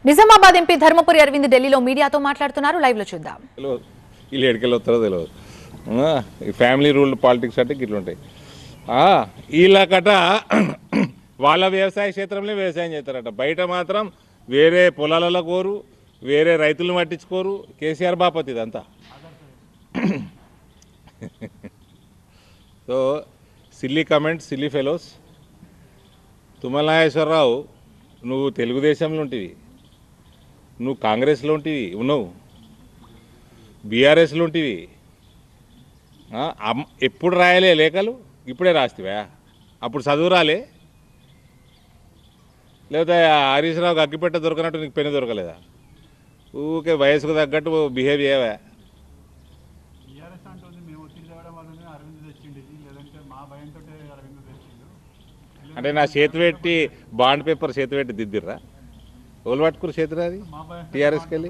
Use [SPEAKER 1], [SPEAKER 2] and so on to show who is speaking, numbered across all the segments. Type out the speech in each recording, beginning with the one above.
[SPEAKER 1] Nizamabad MP Dharmapuri Arvind ఢిల్లీలో మీడియాతో మాట్లాడుతున్నారు. లైవ్ లో చూద్దాం.
[SPEAKER 2] వీళ్ళు ఎక్కడికి వస్తారో తెలియదు. ఈ ఫ్యామిలీ రూల్డ్ పాలిటిక్స్ అంటే ఇట్లా ఉంటాయి. వీళ్ళకట వాళ్ళ వ్యవసాయ క్షేత్రంలో వ్యవసాయం చేస్తారట. బయట మాత్రం వేరే పొలాలలో కోరు, వేరే రైతులను పట్టించుకోరు. కేసీఆర్ బాపతి ఇదంతా. So silly comments, silly fellows. Tummala Nageswara Rao, నువ్వు తెలుగుదేశంలో ఉంటివి, నువ్వు కాంగ్రెస్లో ఉంటివి, ఉన్నావు బీఆర్ఎస్లో ఉంటివి. ఎప్పుడు రాయలే లేఖలు, ఇప్పుడే రాస్తావా? అప్పుడు చదువు రాలే? లేకపోతే హరీష్ రావుకి అగ్గిపెట్ట దొరకనట్టు నీకు పెన్ను దొరకలేదా? ఊకే వయసుకు తగ్గట్టు బిహేవ్ చేయవా? అంటే నా చేతి పెట్టి బాండ్ పేపర్ చేతి పెట్టి దిద్దిర్రా? ఓళ్ళు పట్టుకురు చేతి రాది టీఆర్ఎస్కి వెళ్ళి.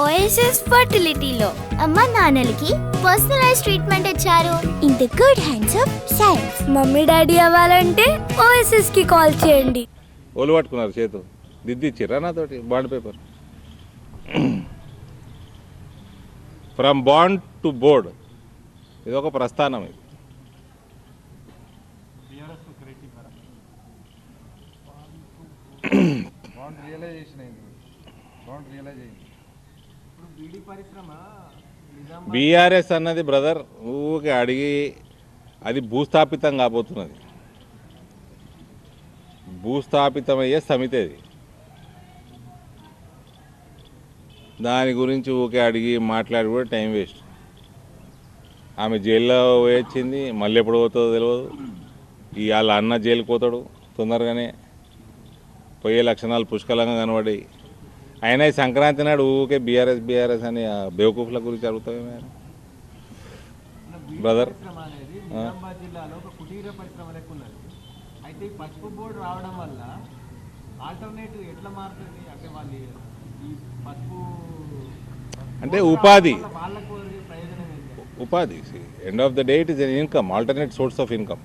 [SPEAKER 3] ఓఎస్ఎస్ ఫర్టిలిటీలో అమ్మ నాన్నలకి పర్సనలైజ్ ట్రీట్మెంట్ ఇచ్చారు. In the good hands of science. Mummy daddy అవ్వాలంటే ఓఎస్ఎస్ కి కాల్ చేయండి.
[SPEAKER 2] ఓళ్ళు పట్టుకున్నారు చేతు దిద్ది ఇచ్చిర్రా నాతోటి bond paper. From bond to board, ఇది ఒక ప్రస్థానం. ఇది బీఆర్ఎస్ అన్నది బ్రదర్ ఊకే అడిగి అది భూస్థాపితం కాబోతున్నది. భూస్థాపితమయ్యే సమితి అది. దాని గురించి ఊకే అడిగి మాట్లాడి కూడా టైం వేస్ట్. ఆమె జైల్లో పోయొచ్చింది, మళ్ళీ ఎప్పుడు పోతుందో తెలియదు. వాళ్ళ అన్న జైలుకి పోతాడు తొందరగానే. పోయే లక్షణాలు పుష్కలంగా కనబడి. అయినా ఈ సంక్రాంతి నాడు ఊకే బీఆర్ఎస్ అని బేవకూఫ్ల గురించి అడుగుతామే బ్రదర్. అంటే ఉపాధి end of the day it is an income, alternate source of income.